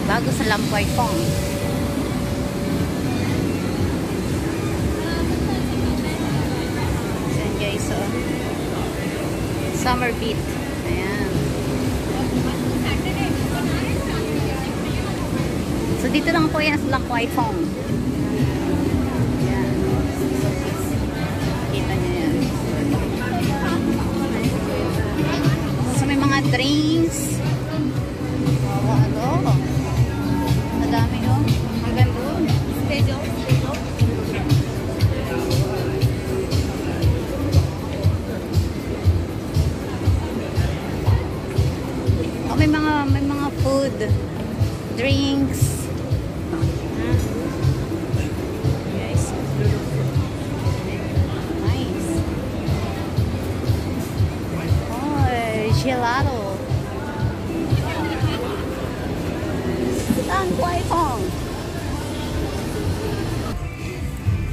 Bago sa Lampoy Pong. Ayan guys, so Summer Beat. Ayan. So dito lang po yan sa Lampoy Pong. Ayan. Kita nyo yan. So may mga drinks. Ano? Madami yun. Hanggang doon. Schedule. Oh, may mga food, drinks. Guys. Nice. Oh, gelato. Lampoy Pong.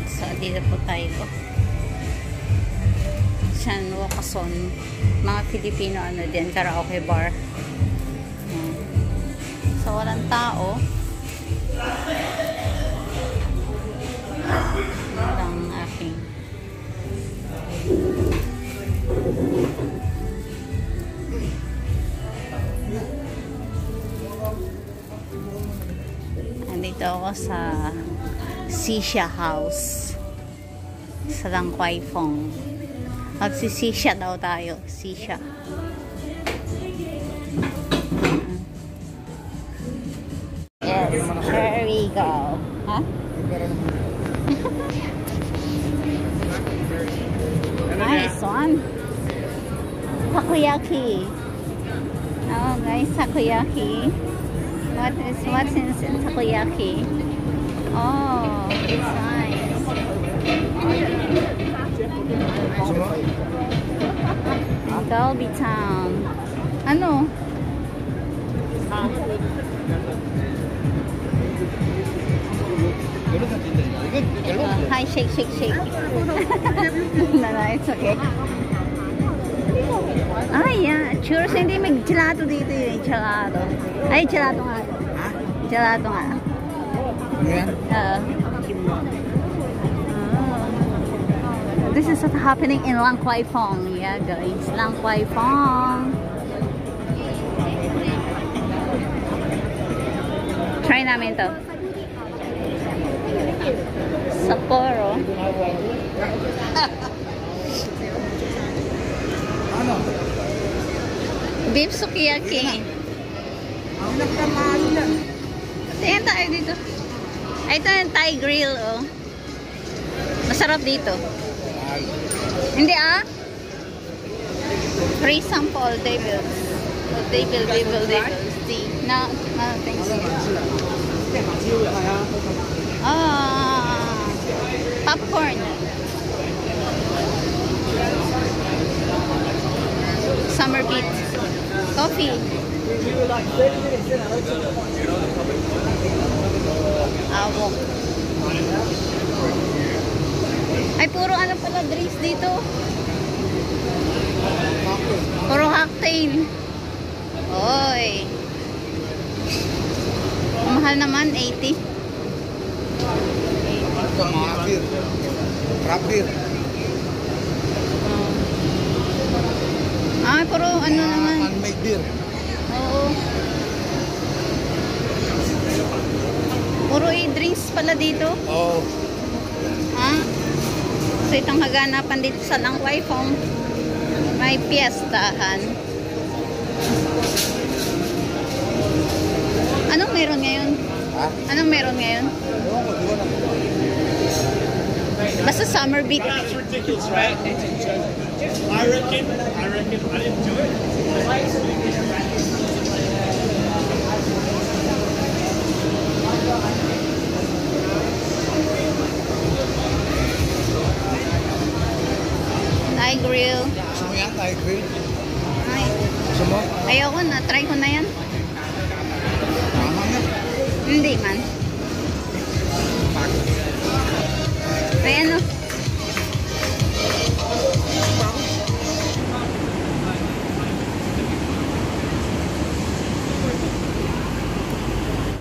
So, dito po tayo. San Wakason. Mga Filipino din, karaoke bar. Ayan. So, walang tao. Walang aking. Nandito ako sa Sisha House sa Lampoy Pong. Magsisisha daw tayo. Sisha. Yes, here we go. Huh? Nice one. Takoyaki. Oh guys, takoyaki. What's in takoyaki? Oh, it's nice. Galbi Town. Ano? Hi, shake. No, it's okay. Ay, yeah. Churros, hindi may gelato dito yun. Gelato. Ay, gelato nga. Gelato nga. This is what's happening in Lampoy Pong. Yeah, guys. Lampoy Pong. Try namin to. Sapporo. Beef sukiyaki. Tingnan tayo dito. Ay, ito yung Thai grill, oh. Masarap dito. Hindi, ah? Free sample, devils. Oh, devils. No, thanks. Ah, popcorn. Summer Beat. Coffee. Awok. Ay, puro ano pala drinks dito. Puro cocktail. Oy. Mahal naman, 80. Rapir. Ay, puro ano naman. Handmade beer. Oo. Puro drinks pala dito. Oo. Ha? So, itong haganapan dito sa Lampoy Pong. May piyestahan. Anong meron ngayon? Ha? Anong meron ngayon? Basta Summer Beat. That's ridiculous, right? I reckon I didn't do it. Thai grill. Gusto mo yan, Thai grill? Ay, Gusto mo? ayoko na. Try ko na yan. Tama nga. Hindi man. Ay, ano?